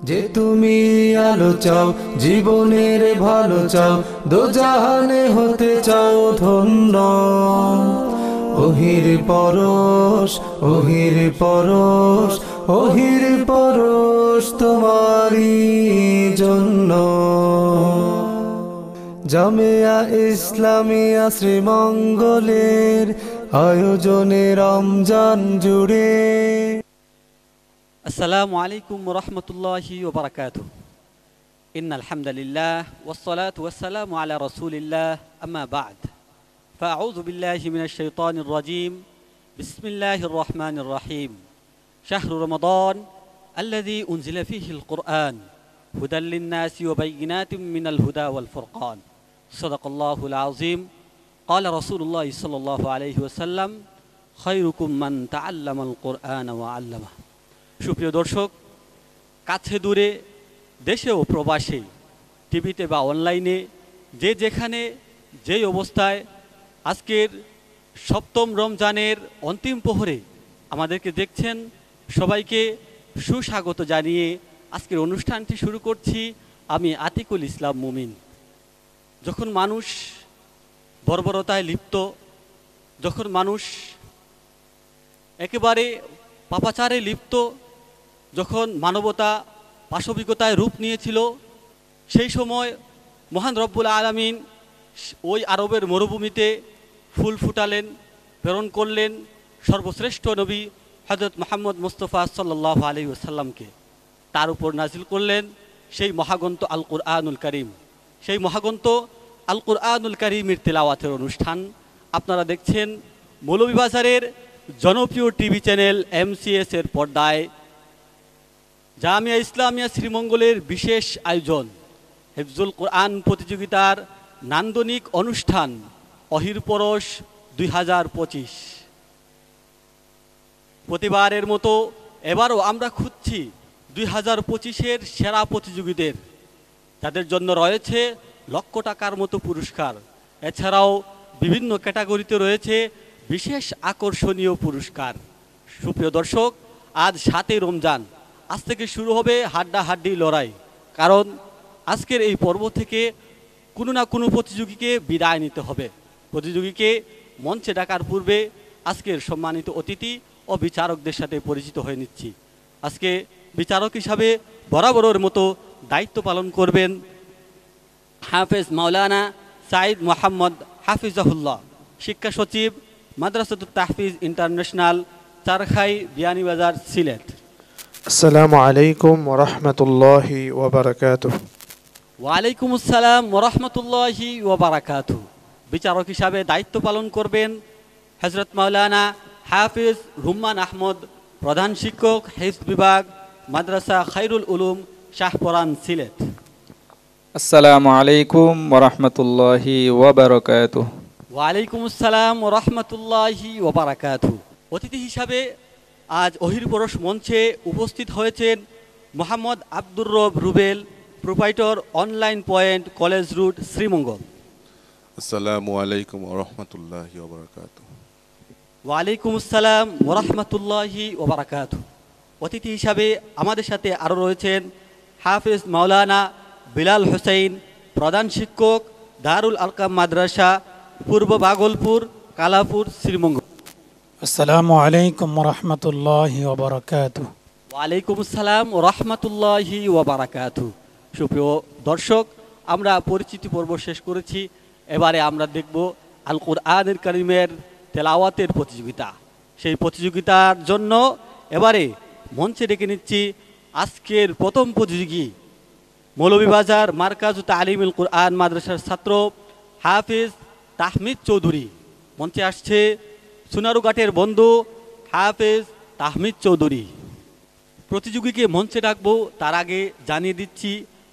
যে তুমি আলো চাও, জীবনের ভালো চাও, দোজাহানে হতে চাও ধন্য। ওহির পরশ, ওহির পরশ, ওহির পরশ তোমারই জন্য। জামিয়া ইসলামিয়া শ্রীমঙ্গলের আয়োজনে রমজান জুড়ে। আসসালামু আলাইকুম ওয়া রাহমাতুল্লাহি ওয়া বারাকাতুহু। ইন্নাল হামদালিল্লাহ ওয়াস সালাতু ওয়াস সালামু আলা রাসূলিল্লাহ, আম্মা বা'দ। ফাআউযু বিল্লাহি মিনাশ শাইতানির রাজীম। বিসমিল্লাহির রহমানির রহিম। শাহরু রমাদান আল্লাযী উনজিলা ফীহিল কুরআন হুদাল লিন-নাসি ওয়া বায়িনাতিম মিনাল হুদা ওয়াল ফুরকান। সাদাকাল্লাহুল আযীম। ক্বালা রাসূলুল্লাহ সাল্লাল্লাহু আলাইহি ওয়াসাল্লাম, খায়রুকুম মান তাআল্লামাল কুরআনা ওয়া আল্লামাহু। সুপ্রিয় দর্শক, কাছে দূরে, দেশে ও প্রবাসে, টিভিতে বা অনলাইনে, যে যেখানে যেই অবস্থায় আজকের সপ্তম রমজানের অন্তিম প্রহরে আমাদেরকে দেখছেন, সবাইকে সুস্বাগত জানিয়ে আজকের অনুষ্ঠানটি শুরু করছি আমি আতিকুল ইসলাম মুমিন। যখন মানুষ বর্বরতায় লিপ্ত, যখন মানুষ একেবারে পাপাচারে লিপ্ত, যখন মানবতা পাশবিকতায় রূপ নিয়েছিল, সেই সময় মহান রব্বুল আলামিন ওই আরবের মরুভূমিতে ফুল ফুটালেন, প্রেরণ করলেন সর্বশ্রেষ্ঠ নবী হযরত মুহাম্মদ মুস্তাফা সাল্লাল্লাহু আলাইহি ওয়াসাল্লামকে। তার উপর নাজিল করলেন সেই মহাগ্রন্থ আল কুরআনুল কারীম। সেই মহাগ্রন্থ আল কুরআনুল কারীমের তেলাওয়াতের অনুষ্ঠান আপনারা দেখছেন মৌলভীবাজারের জনপ্রিয় টিভি চ্যানেল MCS এর পর্দায়। জামিয়া ইসলামিয়া শ্রীমঙ্গলের বিশেষ আয়োজন হিফজুল কোরআন প্রতিযোগিতার নান্দনিক অনুষ্ঠান অহির পরশ 2025। প্রতিবারের মতো এবারও আমরা খুঁজছি 2025-এর সেরা প্রতিযোগীদের, যাদের জন্য রয়েছে লক্ষ টাকার মতো পুরস্কার। এছাড়াও বিভিন্ন ক্যাটাগরিতে রয়েছে বিশেষ আকর্ষণীয় পুরস্কার। সুপ্রিয় দর্শক, আজ 7 রমজান, আজ থেকে শুরু হবে হাড্ডাহাড্ডি লড়াই। কারণ আজকের এই পর্ব থেকে কোনো না কোনো প্রতিযোগীকে বিদায় নিতে হবে। প্রতিযোগীকে মঞ্চে ডাকার পূর্বে আজকের সম্মানিত অতিথি ও বিচারকদের সাথে পরিচিত হয়ে নিচ্ছি। আজকে বিচারক হিসাবে বরাবরের মতো দায়িত্ব পালন করবেন হাফেজ মাওলানা সাইদ মোহাম্মদ হাফিজাহুল্লাহ, শিক্ষা সচিব, মাদ্রাসাতুত তাহফিজ ইন্টারন্যাশনাল, চারখাই, বিয়ানীবাজার, সিলেট। আসসালামু আলাইকুম ওয়া রাহমাতুল্লাহি ওয়া বারাকাতুহু। ওয়ালাইকুম আসসালাম ওয়া রাহমাতুল্লাহি ওয়া বারাকাতুহু। বিচারক হিসাবে দায়িত্ব পালন করবেন হযরত মাওলানা হাফিজ রুম্মান আহমদ, প্রধান শিক্ষক, হিফজ বিভাগ, মাদ্রাসা খায়রুল উলুম, শাহপরান, সিলেট। আসসালামু আলাইকুম ওয়া রাহমাতুল্লাহি ওয়া বারাকাতুহু। ওয়ালাইকুম আসসালাম ওয়া রাহমাতুল্লাহি ওয়া বারাকাতুহু। অতিথি হিসাবে আজ অহির পরশ মঞ্চে উপস্থিত হয়েছেন মোহাম্মদ আব্দুর রব Rubel, proprietor, online point, college root, Sreemangal. আসসালামু আলাইকুম ওয়া রাহমাতুল্লাহি ওয়া বারাকাতুহু। ওয়ালাইকুম আসসালাম ওয়া রাহমাতুল্লাহি ওয়া বারাকাতুহু। অতিথি হিসাবে আমাদের সাথে আরও রয়েছেন হাফেজ মাওলানা বিলাল হোসেন, প্রধান শিক্ষক, দারুল আরকাম মাদ্রাসা, পূর্ব ভাগলপুর, কালাপুর, শ্রীমঙ্গল। আসসালামু আলাইকুম ওয়া রাহমাতুল্লাহি ওয়া বারাকাতুহু। ওয়ালাইকুম আসসালাম ওয়া রাহমাতুল্লাহি ওয়া বারাকাতুহু। সুপ্রিয় দর্শক, আমরা পরিচিতি পর্ব শেষ করেছি। এবারে আমরা দেখব আল কুরআনুল কারীমের তেলাওয়াতের প্রতিযোগিতা। সেই প্রতিযোগিতার জন্য এবারে মঞ্চে ডেকে নিচ্ছি আজকের প্রথম প্রতিযোগী, মৌলভীবাজার মারকাজ তালিমুল কুরআন মাদ্রাসার ছাত্র হাফিজ তাহমিদ চৌধুরী। মঞ্চে আসছে সোনারুঘাটের বন্ধু হাফিজ তাহমিদ চৌধুরী। প্রতিযোগীকে মঞ্চে ডাকবো, তার আগে জানিয়ে দিচ্ছি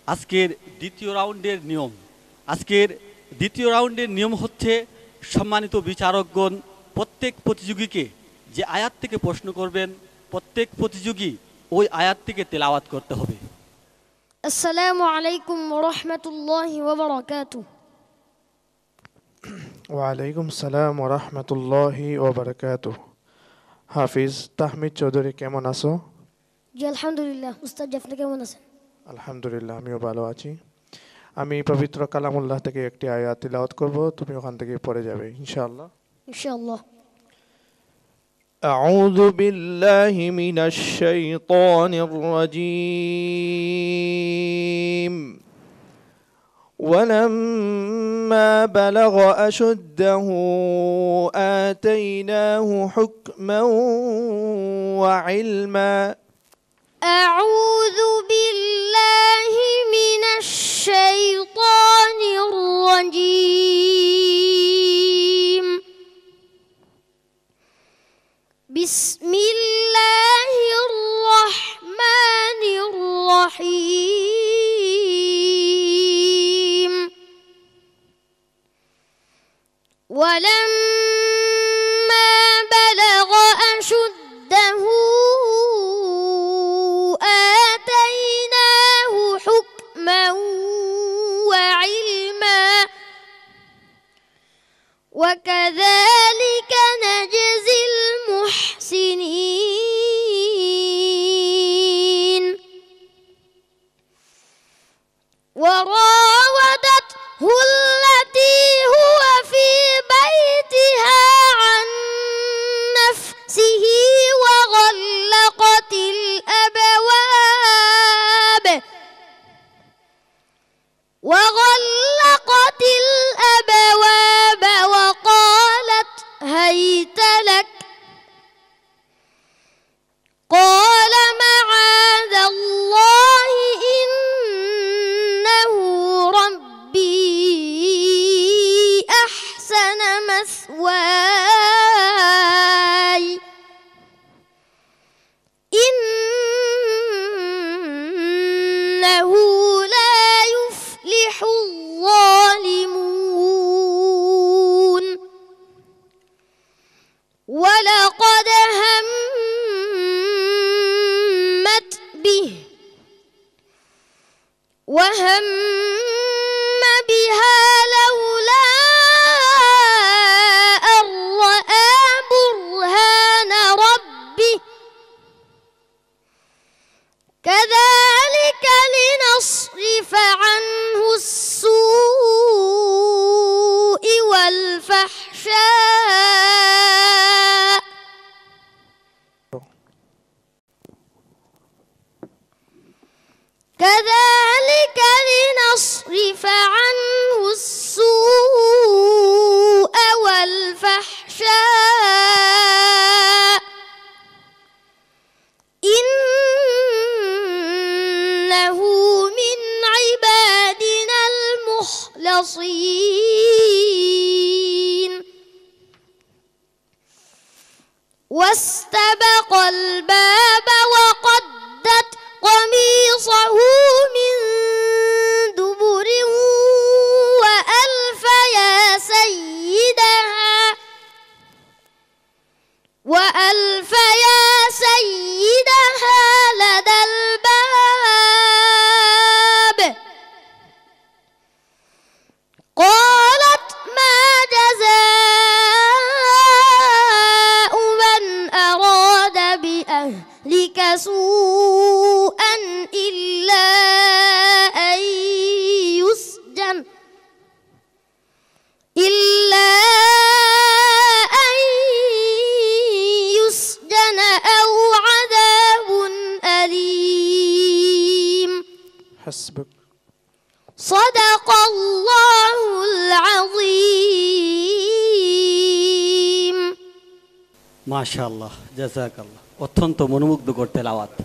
আজকের দ্বিতীয় রাউন্ডের নিয়ম। আজকের দ্বিতীয় রাউন্ডের নিয়ম হচ্ছে, সম্মানিত বিচারকগণ প্রত্যেক প্রতিযোগীকে যে আয়াত থেকে প্রশ্ন করবেন, প্রত্যেক প্রতিযোগী ওই আয়াত থেকে তেলাওয়াত করতে হবে। আসসালামু আলাইকুম ওয়া রাহমাতুল্লাহি ওয়া বারাকাতুহু। ওয়া আলাইকুম আসসালাম ওয়া রাহমাতুল্লাহি ওয়া বারাকাতুহু। হাফিজ তাহমিদ চৌধুরী, কেমন আছো? জি আলহামদুলিল্লাহ। উস্তাদ, আপনি কেমন আছেন? আলহামদুলিল্লাহ, আমিও ভালো আছি। আমি পবিত্র কালামুল্লাহ থেকে একটি আয়াত তিলাওয়াত করব, তুমি ওখান থেকে পড়ে যাবে ইনশাআল্লাহ। ইনশাআল্লাহ। أعوذ بالله من الشيطان الرجيم. ولما بلغ أشده آتيناه حكما وعلما. أعوذ بالله من الشيطان الرجيم. بسم الله الرحمن الرحيم. ولما بلغ أشده آتيناه حكما وعلما وكذلك نجزي المحسنين. وراودته التي هو في بيتها عن نفسه وغلقت الأبواب وقالت هيت لك. قال معاذ الله إنه ربي أحسن مثواي إنه لا يفلح الظالمون. ولقد همت به وهم بها لولا أن رأى برهان ربه كذلك لنصرف عنه السوء والفحشاء كذلك لنصرف عنه السوء والفحشاء إنه من عبادنا المخلصين. واستبق الباب وقدت قميصه من دبر وألف يا سيدها لدى الباب. قالت ما جزاء من أراد بأهلك سوءا إلا أن يسجن أو عذاب أليم. حسبك. صدق الله العظيم. মাশাআল্লাহ, জাযাকাল্লাহ। অত্যন্ত মনোমুগ্ধকর তেলাওয়াত।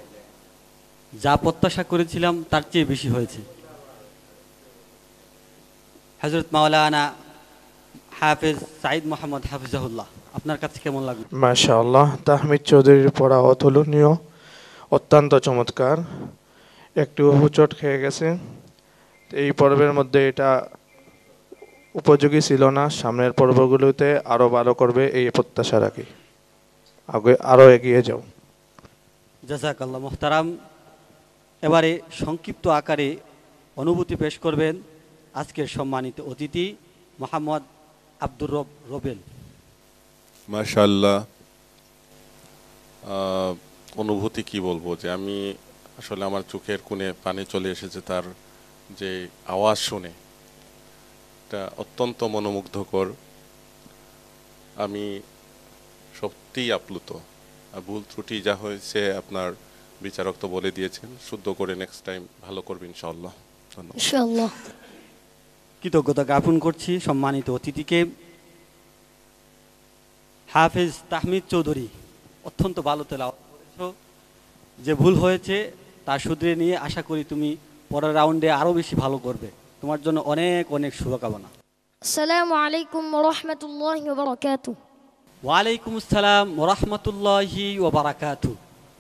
যা প্রত্যাশা করেছিলাম তার চেয়ে বেশি হয়েছে। হযরত মাওলানা হাফেজ সাঈদ মোহাম্মদ হাফিজাহুল্লাহ, আপনার কাছে কেমন লাগলো? মাশাআল্লাহ, তাহমিদ চৌধুরীর পড়া অতুলনীয়, অত্যন্ত চমৎকার। একটু হুচট খেয়ে গেছে, এই পর্বের মধ্যে এটা উপযোগী ছিল না। সামনের পর্বগুলোতে আরও ভালো করবে এই প্রত্যাশা রাখি। আরও এগিয়ে যাও। জাযাকাল্লাহ মুহতারাম। এবারে সংক্ষিপ্ত আকারে অনুভূতি পেশ করবেন আজকের সম্মানিত অতিথি মোহাম্মদ আব্দুর রব রবেল। মাশাআল্লাহ, অনুভূতি কি বলবো, যে আমি আসলে আমার চোখের কোণে পানি চলে এসেছে তার যে আওয়াজ শুনে। এটা অত্যন্ত মনোমুগ্ধকর। আমি সত্যিই আপ্লুত। আর ভুল ত্রুটি যা হয়েছে আপনার বিচারক তো বলে দিয়েছেন, শুদ্ধ করে নেক্সট টাইম ভালো করবে ইনশাআল্লাহ। ধন্যবাদ। ইনশাআল্লাহ। কৃতজ্ঞতা জ্ঞাপন করছি সম্মানিত অতিথিকে। হাফেজ তাহমিদ চৌধুরী, অত্যন্ত ভালো তেলাওয়াত করেছো। যে ভুল হয়েছে তা শুধরে নিয়ে আশা করি তুমি পরের রাউন্ডে আরও বেশি ভালো করবে। তোমার জন্য অনেক অনেক শুভকামনা। আসসালামু আলাইকুম ওয়া রাহমাতুল্লাহি ওয়া বারাকাতুহু। ওয়ালাইকুম আসসালাম ওরহমতুল্লাহি ওবারাকাতু।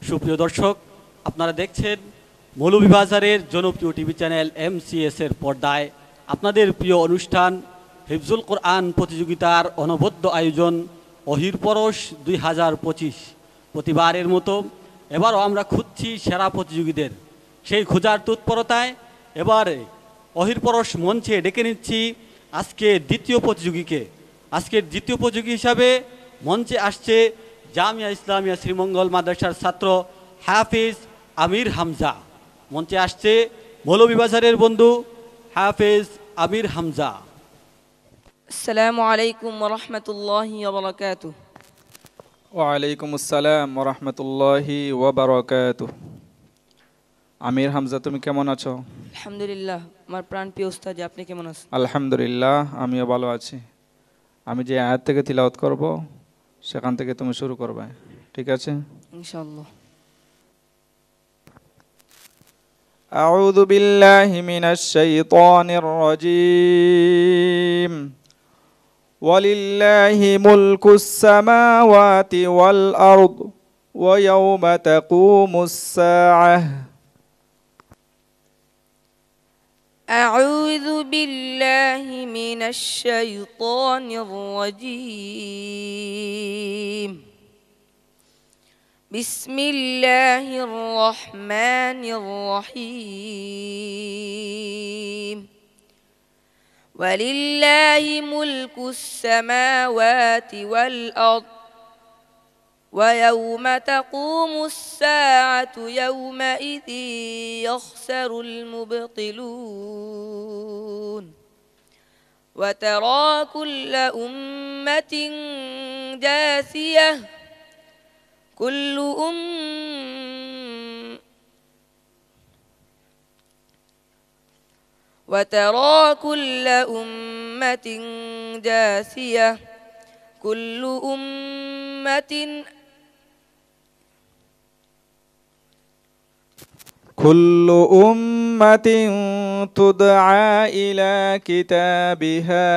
সুপ্রিয় দর্শক, আপনারা দেখছেন মৌলভীবাজারের জনপ্রিয় টিভি চ্যানেল MCS এর পর্দায় আপনাদের প্রিয় অনুষ্ঠান হিফজুল কোরআন প্রতিযোগিতার অনবদ্য আয়োজন অহির পরশ 2025। প্রতিবারের মতো এবারও আমরা খুঁজছি সেরা প্রতিযোগীদের। সেই খোঁজার তৎপরতায় এবারে অহির পরশ মঞ্চে ডেকে নিচ্ছি আজকের দ্বিতীয় প্রতিযোগীকে। আজকের দ্বিতীয় প্রতিযোগী হিসাবে মঞ্চে আসছে জামিয়া ইসলামিয়া শ্রীমঙ্গল মাদ্রাসার ছাত্র হাফেজ আমির হামজা। মঞ্চে আসছে মৌলভীবাজারের বন্ধু হাফেজ আমির হামজা। আসসালামু আলাইকুম ওয়া রাহমাতুল্লাহি ওয়া বারাকাতুহু। ওয়ালাইকুম আসসালাম ওরহমতুল্লাহি ওয়াবারাকাতুহু। আমির হামজা, তুমি কেমন আছো? আলহামদুলিল্লাহ, আমার প্রাণপ্রিয় উস্তাদ, আপনি কেমন আছেন? আলহামদুলিল্লাহ, আমিও ভালো আছি। আমি যে আয়াত থেকে তিলাওয়াত করব সেখান থেকে তুমি শুরু করবে, ঠিক আছে? ইনশাআল্লাহ। أعوذ بالله من الشيطان الرجيم. ولله ملك السماوات والأرض ويوم تقوم الساعة. أعوذ بالله من الشيطان الرجيم. بسم الله الرحمن الرحيم. ولله ملك السماوات والأرض ويوم تقوم الساعة يومئذ يخسر المبطلون. وترى كل أمة جاثية وترى كل أمة جاثية كل أمة تدعى إلى كتابها.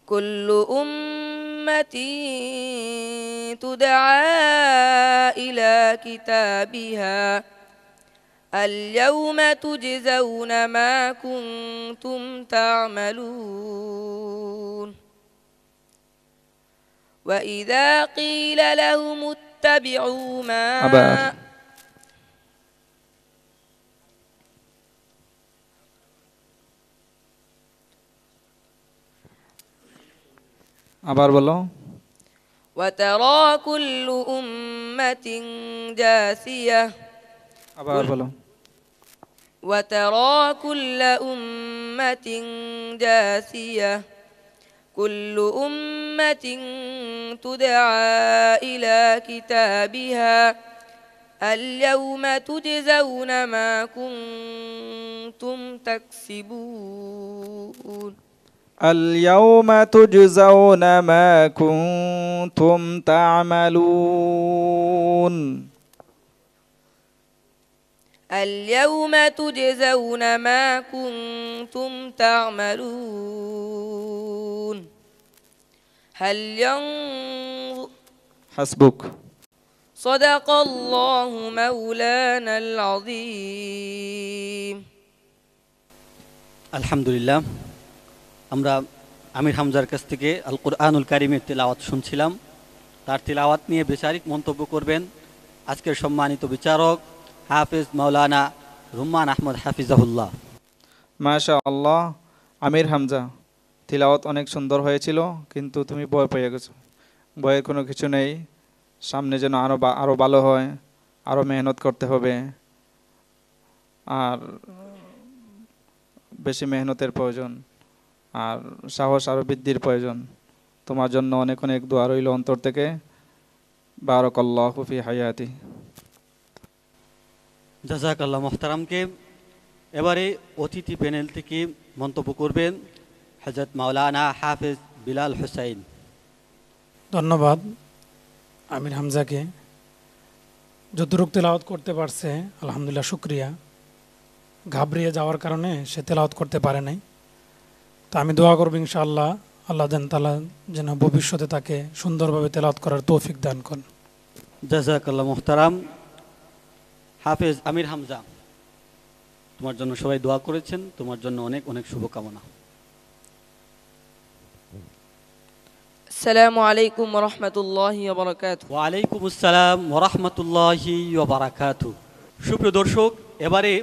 كل أمة تدعى إلى كتابها اليوم تجزون ما كنتم تعملون. وإذا قيل لهم اتبعوا ما আবার বলো। وترى كل أمة جاثية আবার বলো। وترى كل أمة جاثية كل أمة تدعى إلى كتابها اليوم تجزون ما كنتم تكسبون. اليوم تجزون ما كنتم تعملون. اليوم تجزون ما كنتم تعملون. هل حسبك. صدق الله مولانا العظيم. আলহামদুলিল্লাহ, আমরা আমির হামজার কাছ থেকে আল কুরআনুল কারীমের তিলাওয়াত শুনছিলাম। তার তিলাওয়াত নিয়ে বিচারিক মন্তব্য করবেন আজকের সম্মানিত বিচারক হাফেজ মাওলানা রুম্মান আহমদ হাফিজাহুল্লাহ। মাশাআল্লাহ, আমির হামজা, তিলাওয়াত অনেক সুন্দর হয়েছিল, কিন্তু তুমি ভয় পেয়ে গেছো। ভয়ের কোনো কিছু নেই, সামনে যেন আরো ভালো হয়, আরো মেহনত করতে হবে, আর বেশি মেহনতের প্রয়োজন, আর সাহস আরো বৃদ্ধির প্রয়োজন। তোমার জন্য অনেক অনেক দোয়া রইল অন্তর থেকে। বারাকাল্লাহু ফি হায়াতি। জাযাকাল্লাহ মোহতারামকে। এবারে অতিথি প্যানেল থেকে মন্তব্য করবেন হযরত মাওলানা হাফেজ বিলাল হুসাইন। ধন্যবাদ আমির হামজাকে। যতটুক তেলাওয়াত করতে পারছে আলহামদুলিল্লাহ, শুক্রিয়া। ঘাবড়িয়ে যাওয়ার কারণে সে তেলাওয়াত করতে পারে নাই। তো আমি দোয়া করব ইনশাআল্লাহ আল্লাহ তাআলা যেন ভবিষ্যতে তাকে সুন্দরভাবে তেলাওয়াত করার তৌফিক দান করেন। জাযাকাল্লাহ মোহতারাম। হাফেজ আমির হামজা, তোমার জন্য সবাই দোয়া করেছেন, তোমার জন্য অনেক অনেক শুভকামনা। আসসালামু আলাইকুম ওয়া রাহমাতুল্লাহি ওয়া বারাকাতুহু। ওয়ালাইকুম আসসালাম ওয়া রাহমাতুল্লাহি ওয়া বারাকাতুহু। সুপ্রিয় দর্শক, এবারে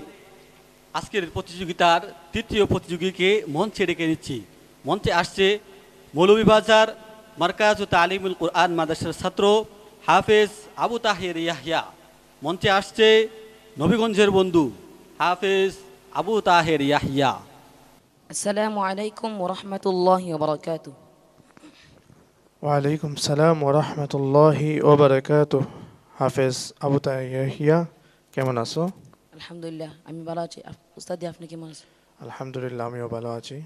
আজকের প্রতিযোগিতার তৃতীয় প্রতিযোগীকে মঞ্চে ডেকে নিচ্ছি। মঞ্চে আসছে মৌলভীবাজার মারকাজ তালিমুল কুরআন মাদ্রাসার ছাত্র হাফেজ আবু তাহের ইয়াহইয়া। মঞ্চে আসছে নবীগঞ্জের বন্ধু হাফেজ আবু তাহের ইয়াহইয়া। আসসালামু আলাইকুম ওয়া রাহমাতুল্লাহি ওয়া বারাকাতুহু। ওয়ালাইকুম সালাম ওয়া রাহমাতুল্লাহি ওয়া বারাকাতুহু। হাফেজ আবু তাহের ইয়াহইয়া, কেমন আছো? আলহামদুলিল্লাহ, আমি ভালো আছি। উস্তাদ, আপনি কেমন আছেন? আলহামদুলিল্লাহ, আমিও ভালো আছি।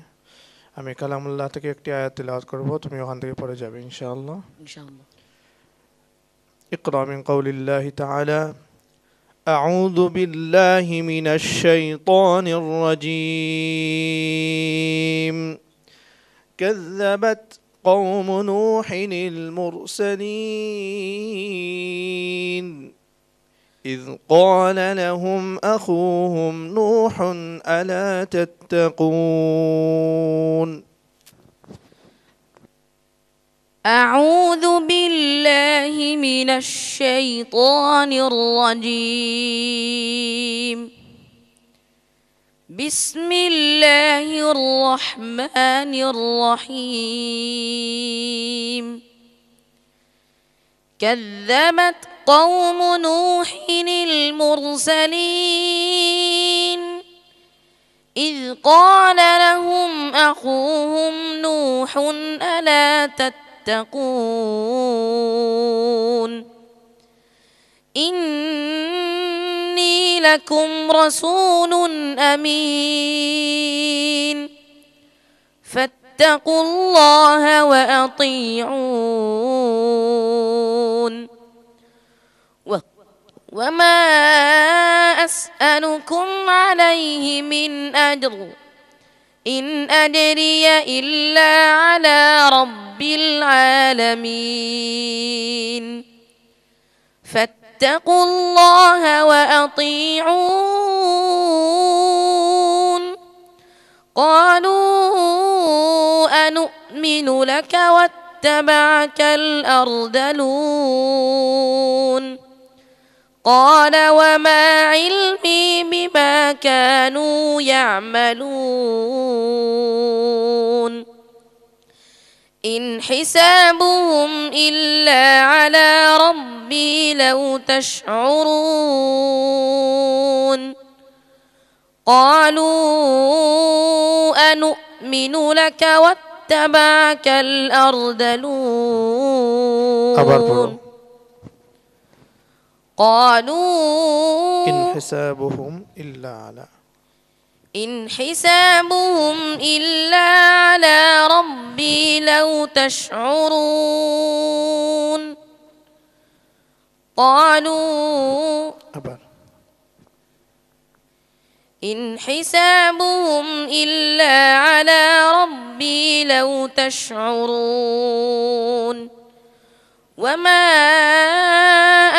আমি কালামুল্লাহ থেকে একটি আয়াত তিলাওয়াত করব, তুমি ওখান থেকে পড়ে যাবে ইনশাআল্লাহ। ইনশাআল্লাহ। اقرأ من قول الله تعالى: أعوذ بالله من الشيطان الرجيم. كذبت قوم نوح المرسلين إذ قال لهم أخوهم نوح ألا تتقون. أعوذ بالله من الشيطان الرجيم. بسم الله الرحمن الرحيم. كذبت قوم نوح المرسلين إذ قال لهم أخوهم نوح ألا تتقون إني لكم رسول أمين فاتقوا الله وأطيعون وما أسألكم عليه من أجر إن أجري إلا على رب العالمين فاتقوا الله وأطيعون قالوا أنؤمن لك واتبعك الأرذلون قال وما علمي بما كانوا يعملون إن حسابهم إلا على ربي لو تشعرون قالوا أنؤمن لك واتبعك الأرذلون قالوا إن حسابهم إلا على ربي لو تشعرون قالوا إن حسابهم إلا على ربي لو تشعرون وما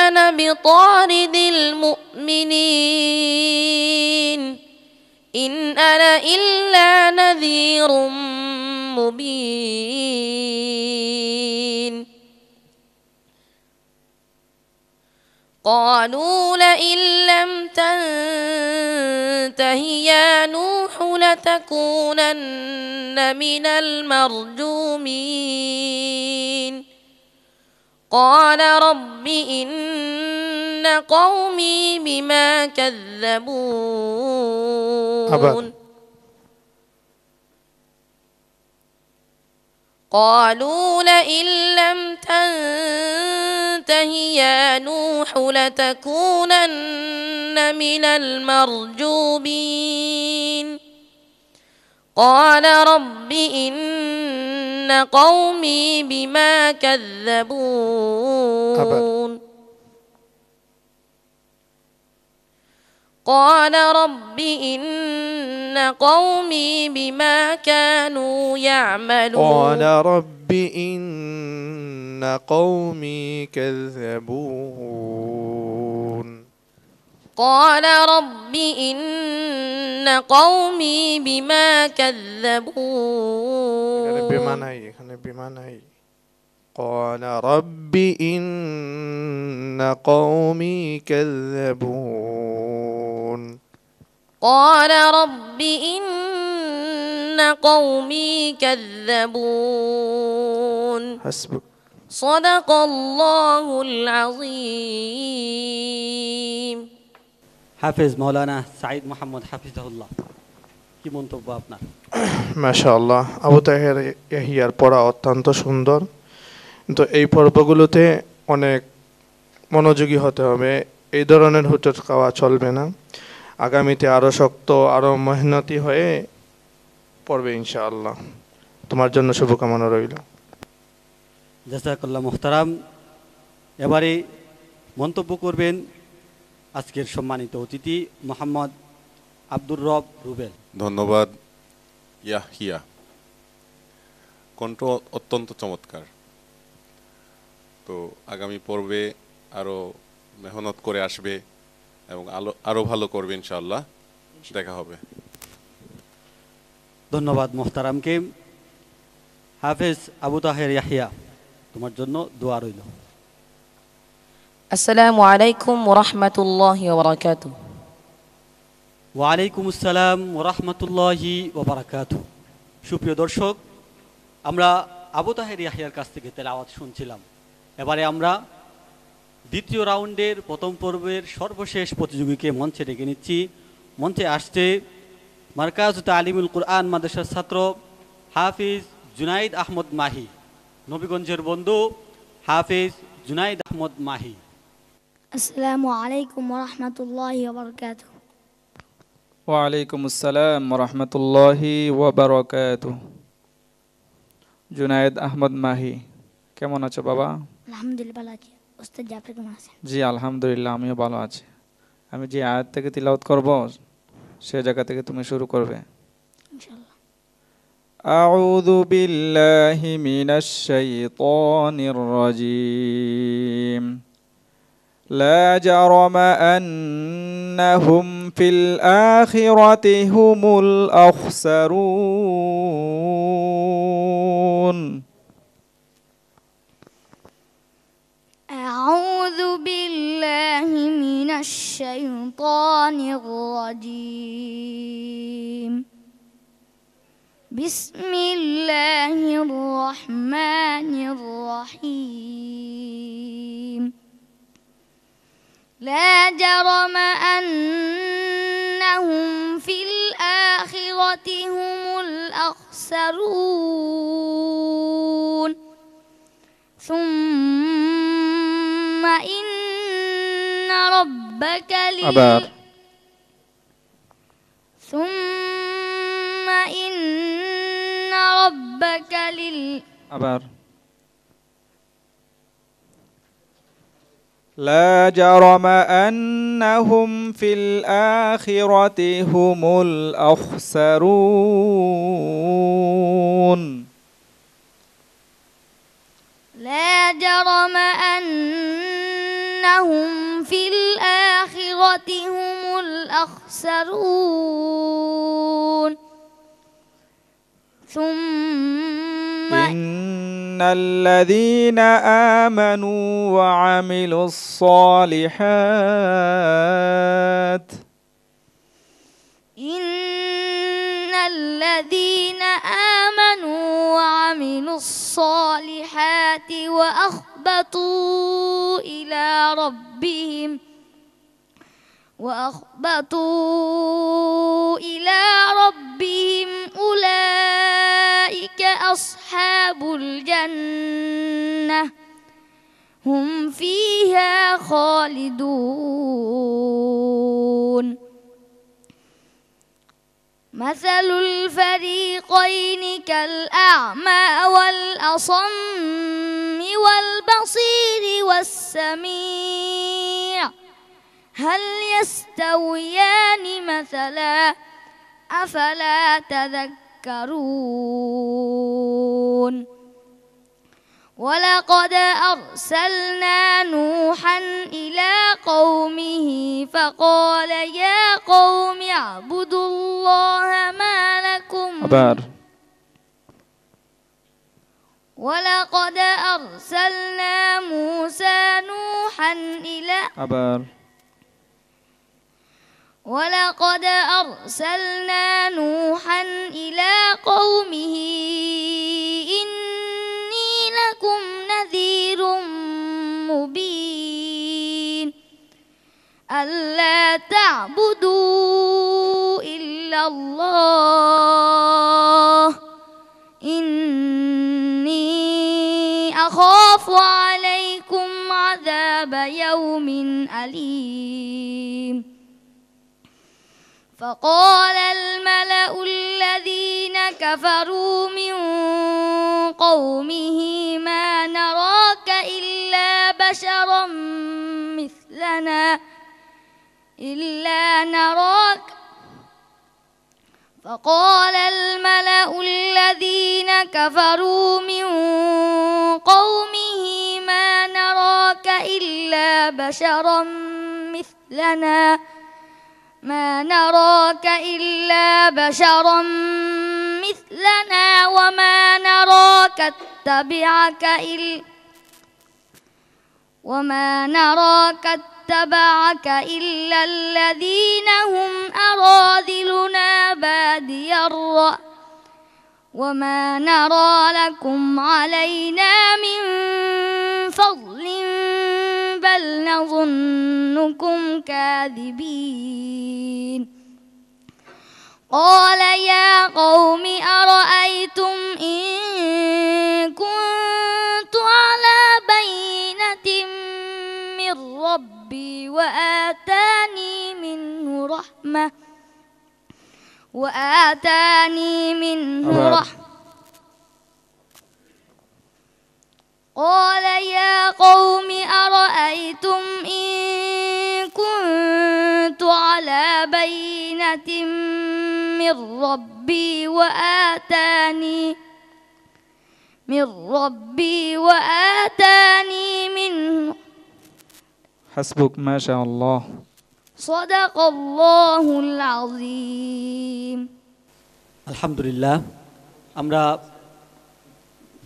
أنا بطارد المؤمنين إن أنا إلا نذير مبين قالوا لئن لم تنته يا نوح لتكونن من المرجومين قال رب إن قومي بما كذبون قالوا لئن لم تنته يا نوح لتكونن من المرجومين قال رب إن قومي بما كذبون قال رب إن قومي بما كانوا يعملون قال رب إن قومي كذبون قال رب إن قومي بما كذبون এখানে বিমা নাই قال رب إن قومي كذبون قال رب إن قومي كذبون حسبك صدق الله العظيم হাফেজ মাওলানা সাঈদ মোহাম্মদ হাফিজাহুল্লাহ, কি মন্তব্য আপনার? মাশাআল্লাহ, আবু তাহের ইয়াহিয়ার পড়া অত্যন্ত সুন্দর, কিন্তু এই পর্বগুলোতে অনেক মনোযোগী হতে হবে। এই ধরনের হুচট খাওয়া চলবে না। আগামীতে আরও শক্ত, আরও মেহনতি হয়ে পড়বে ইনশাআল্লাহ। তোমার জন্য শুভকামনা রইল। জাযাকাল্লাহ মুহতারাম। এবারে মন্তব্য করবেন আজকের সম্মানিত অতিথি মোহাম্মদ আব্দুর রব রুবেল। ধন্যবাদ ইয়াহিয়া, কণ্ঠ অত্যন্ত চমৎকার। তো আগামী পর্বে আরও মেহনত করে আসবে এবং আরও ভালো করবে ইনশাআল্লাহ। দেখা হবে। ধন্যবাদ মোহতারামকে। হাফেজ আবু তাহের ইয়াহিয়া, তোমার জন্য দোয়া রইল। আসসালামু আলাইকুম ওয়া রাহমাতুল্লাহি ওয়া বারাকাতুহু। ওয়ালাইকুম আসসালাম ওয়া রাহমাতুল্লাহি ওয়া বারাকাতুহু। সুপ্রিয় দর্শক, আমরা আবু তাহের ইয়াহিয়ার কাছ থেকে তেলাওয়াত শুনছিলাম। এবারে আমরা দ্বিতীয় রাউন্ডের প্রথম পর্বের সর্বশেষ প্রতিযোগীকে মঞ্চে ডেকে নিচ্ছি। মঞ্চে আসছে মারকাজ তালিমুল কুরআন মাদ্রাসার ছাত্র হাফিজ জুনাইদ আহমদ মাহি, নবীগঞ্জের বন্ধু হাফিজ জুনাইদ আহমদ মাহি। আসসালামু আলাইকুম ওয়া রাহমাতুল্লাহি ওয়া বারাকাতুহু। ওয়ালাইকুম আসসালাম ওয়া রাহমাতুল্লাহি ওয়া বারাকাতুহু। জুনাইদ আহমদ মাহি, কেমন আছো বাবা? আলহামদুলিল্লাহ ভালো আছি। ওস্তাদ জি আপনি কেমন আছেন? জি আলহামদুলিল্লাহ, আমিও ভালো আছি। আমি যে আয়াত থেকে তিলাওয়াত করব সে জায়গা থেকে তুমি শুরু করবে ইনশাআল্লাহ। আউযু বিল্লাহি মিনাশ শাইতানির রাজীম। لا جرم أنهم في الآخرة هم الأخسرون. أعوذ بالله من الشيطان الرجيم. بسم الله الرحمن الرحيم. لا جرم أنهم في الآخرة هم الأخسرون. ثم إن ربك ثم إن ربك لا جرم أنهم في الآخرة هم الأخسرون. لا جرم أنهم في الآخرة هم الأخسرون. ثم إن الذين آمنوا وعملوا الصالحات إن الذين آمنوا وعملوا الصالحات وأخبتوا إلى ربهم أولئك أصحاب الجنة هم فيها خالدون مثل الفريقين كالأعمى والأصم والبصير والسميع هل يستويان مثلا أفلا تذكرون ولقد أرسلنا نوحا إلى قومه فقال يا قوم اعبدوا الله ما لكم ولقد أرسلنا موسى نوحا إلى ولقد أرسلنا نوحا إلى قومه إني لكم نذير مبين ألا تعبدوا إلا الله إني أخاف عليكم عذاب يوم أليم فقال الملأ الذين كفروا من قومه ما نراك إلا بشرا مثلنا فقال الملأ الذين كفروا من قومه ما نراك إلا بشرا مثلنا وما نراك اتبعك إلا الذين هم أراذلنا بادي الرأي وما نرى لكم علينا من فضل بل نظنكم كاذبين قال يا قوم أرأيتم إن كنت على بينة من ربي وآتاني منه رحمة قال يا قوم أرأيتم إن كنت على بينة من ربي وآتاني منه حسبك ما شاء الله صدق الله العظيم আলহামদুলিল্লাহ আমরা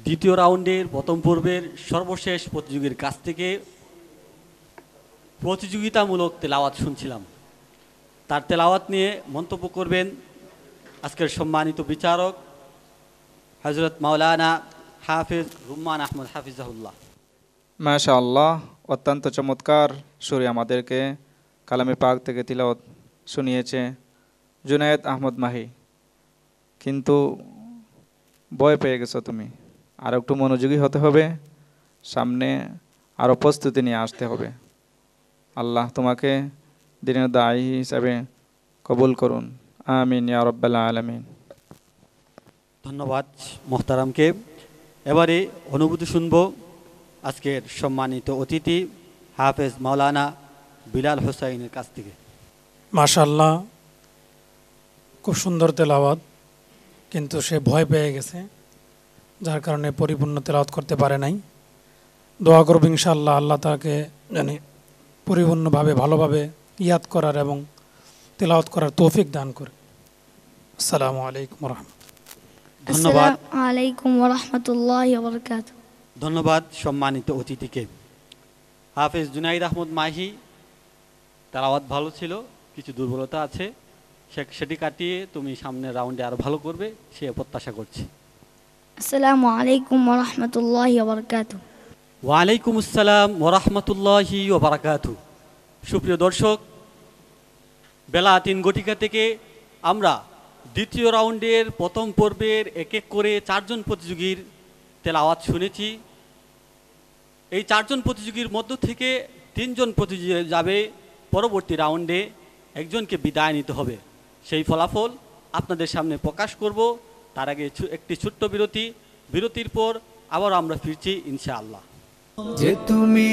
দ্বিতীয় রাউন্ডের প্রথম পর্বের সর্বশেষ প্রতিযোগীর কাছ থেকে প্রতিযোগিতামূলক তেলাওয়াত শুনছিলাম। তার তেলাওয়াত নিয়ে মন্তব্য করবেন আজকের সম্মানিত বিচারক হযরত মাওলানা হাফেজ রুম্মান আহমদ হাফিজাহুল্লাহ। মাশাআল্লাহ, অত্যন্ত চমৎকার সুরে আমাদেরকে কালামে পাক থেকে তিলাওয়াত শুনিয়েছে জুনায়েদ আহমদ মাহি। কিন্তু ভয় পেয়ে গেছো তুমি, আর একটু মনোযোগী হতে হবে, সামনে আরও প্রস্তুতি নিয়ে আসতে হবে। আল্লাহ তোমাকে দিনের দায়ী হিসাবে কবুল করুন, আমিন ইয়া রাব্বাল আলামিন। ধন্যবাদ মোহতারামকে। এবারে অনুভূতি শুনব আজকের সম্মানিত অতিথি হাফেজ মাওলানা বিলাল হোসাইনের কাছ থেকে। মাশাআল্লাহ, খুব সুন্দর তেলাওয়াত, কিন্তু সে ভয় পেয়ে গেছে, যার কারণে পরিপূর্ণ তেলাওয়াত করতে পারে নাই। দোয়া করব ইনশাআল্লাহ আল্লাহ তাকে জানি পরিপূর্ণভাবে ভালোভাবে ইয়াদ করার এবং তেলাওয়াত করার তৌফিক দান করে। আসসালামু আলাইকুম ওয়া রাহমাতুল্লাহ। ধন্যবাদ। আসসালামু আলাইকুম ওয়া রাহমাতুল্লাহি ওয়া বারাকাতুহু। ধন্যবাদ সম্মানিত অতিথিকে। হাফেজ জুনাইদ আহমদ মাহি, তেলাওয়াত ভালো ছিল, কিছু দুর্বলতা আছে, সেটি কাটিয়ে তুমি সামনের রাউন্ডে আরো ভালো করবে সে প্রত্যাশা করছি। আসসালামু আলাইকুম ওয়া রাহমাতুল্লাহি ওয়া বারাকাতুহু। ওয়ালাইকুম আসসালাম ওরহমতুল্লাহি ওবারাকাতু। সুপ্রিয় দর্শক, বেলা 3 ঘটিকা থেকে আমরা দ্বিতীয় রাউন্ডের প্রথম পর্বের এক এক করে 4 জন প্রতিযোগীর তেলাওয়াত শুনেছি। এই 4 জন প্রতিযোগীর মধ্য থেকে 3 জন প্রতিযোগী যাবে পরবর্তী রাউন্ডে, একজনকে বিদায় নিতে হবে। সেই ফলাফল আপনাদের সামনে প্রকাশ করব। তার আগে একটি ছোট্ট বিরতির পর আবার আমরা ফিরছি ইনশাআল্লাহ। যে তুমি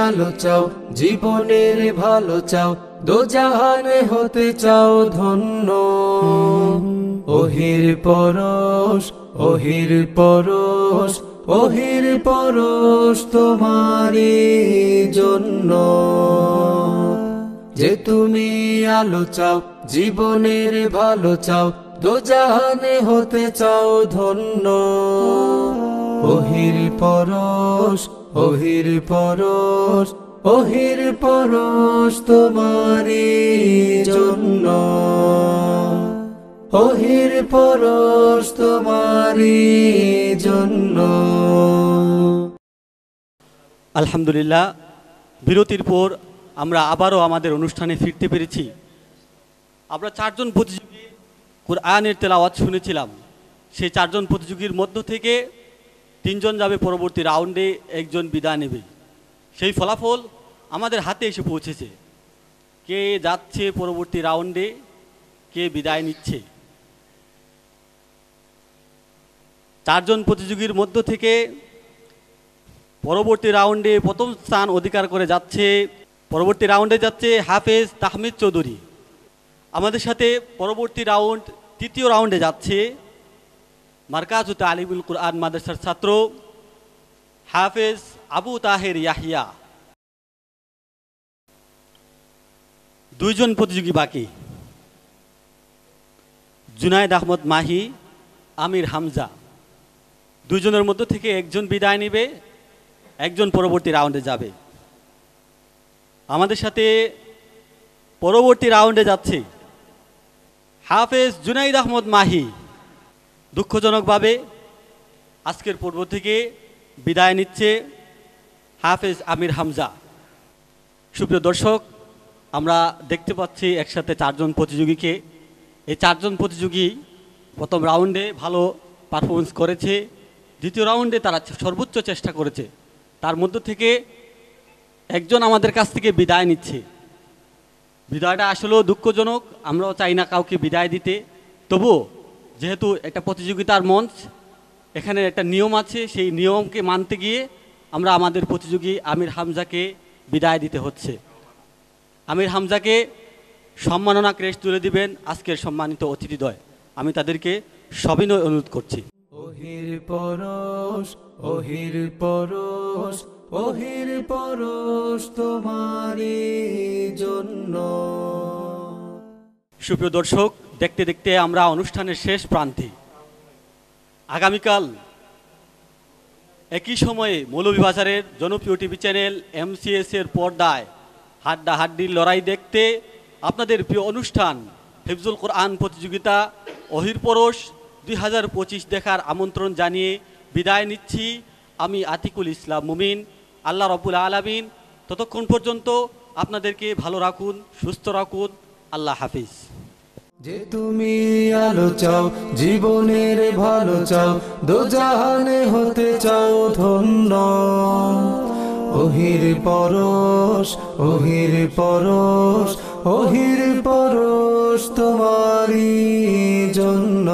আলো চাও, জীবনের ভালো চাও, দোজাহানে হতে চাও ধন্য। ওহির পরশ, ওহির পরশ, ওহির পরশ তোমারই জন্য। যে তুমি আলো চাও, জীবনের ভালো চাও, দোজাহানে হতে চাও ধন্য। ওহির পরশ, ওহির পরশ, ওহির পরশ তোমারই জন্য। ওহির পরশ তোমারই জন্য। আলহামদুলিল্লাহ, বিরতির পর আমরা আবারও আমাদের অনুষ্ঠানে ফিরতে পেরেছি। আমরা 4 জন প্রতিযোগী কুরআনের তেলাওয়াত শুনেছিলাম। সেই 4 জন প্রতিযোগীর মধ্য থেকে 3 জন যাবে পরবর্তী রাউন্ডে, একজন বিদায় নেবে। সেই ফলাফল আমাদের হাতে এসে পৌঁছেছে। কে যাচ্ছে পরবর্তী রাউন্ডে, কে বিদায় নিচ্ছে। 4 জন প্রতিযোগীর মধ্য থেকে পরবর্তী রাউন্ডে প্রথম স্থান অধিকার করে যাচ্ছে, পরবর্তী রাউন্ডে যাচ্ছে হাফেজ তাহমিদ চৌধুরী। আমাদের সাথে পরবর্তী রাউন্ড, তৃতীয় রাউন্ডে যাচ্ছে মারকাজুত আলিমুল কুরআন মাদ্রাসার ছাত্র হাফেজ আবু তাহের ইয়াহিয়া। 2 জন প্রতিযোগী বাকি, জুনায়েদ আহমদ মাহি, আমির হামজা। 2 জনের মধ্য থেকে একজন বিদায় নেবে, একজন পরবর্তী রাউন্ডে যাবে। আমাদের সাথে পরবর্তী রাউন্ডে যাচ্ছে হাফেজ জুনাইদ আহমদ মাহি। দুঃখজনকভাবে আজকের পর্ব থেকে বিদায় নিচ্ছে হাফেজ আমির হামজা। সুপ্রিয় দর্শক, আমরা দেখতে পাচ্ছি একসাথে 4 জন প্রতিযোগীকে। এই 4 জন প্রতিযোগী প্রথম রাউন্ডে ভালো পারফরমেন্স করেছে, দ্বিতীয় রাউন্ডে তারা সর্বোচ্চ চেষ্টা করেছে। তার মধ্য থেকে একজন আমাদের কাছ থেকে বিদায় নিচ্ছে। বিদায়টা আসলেও দুঃখজনক, আমরাও চাই না কাউকে বিদায় দিতে। তবুও যেহেতু একটা প্রতিযোগিতার মঞ্চ, এখানে একটা নিয়ম আছে, সেই নিয়মকে মানতে গিয়ে আমরা আমাদের প্রতিযোগী আমির হামজাকে বিদায় দিতে হচ্ছে। আমির হামজাকে সম্মাননা ক্রেস্ট তুলে দিবেন আজকের সম্মানিত অতিথিদ্বয়। আমি তাদেরকে সবিনয় অনুরোধ করছি। ওহির পরশ, ওহির পরশ, ওহির পরশ তোমারই জন্য। সুপ্রিয় দর্শক, দেখতে দেখতে আমরা অনুষ্ঠানের শেষ প্রান্তে। আগামীকাল একই সময়ে মৌলভীবাজারের জনপ্রিয় টিভি চ্যানেল MCS এর পর্দায় হাড্ডাহাড্ডির লড়াই দেখতে আপনাদের প্রিয় অনুষ্ঠান হিফজুল কোরআন প্রতিযোগিতা ওহির পরশ 2025 দেখার আমন্ত্রণ জানিয়ে বিদায় নিচ্ছি। আমি আতিকুল ইসলাম মুমিন। আল্লাহ রাব্বুল আলামিন ততক্ষণ পর্যন্ত আপনাদেরকে ভালো রাখুন, সুস্থ রাখুন। আল্লাহ হাফিজ। যে তুমি আলো চাও, জীবনের ভালো চাও, দোজাহানে হতে চাও ধন্য। ওহির পরশ, ওহির পরশ, ওহির পরশ তোমারই জন্য।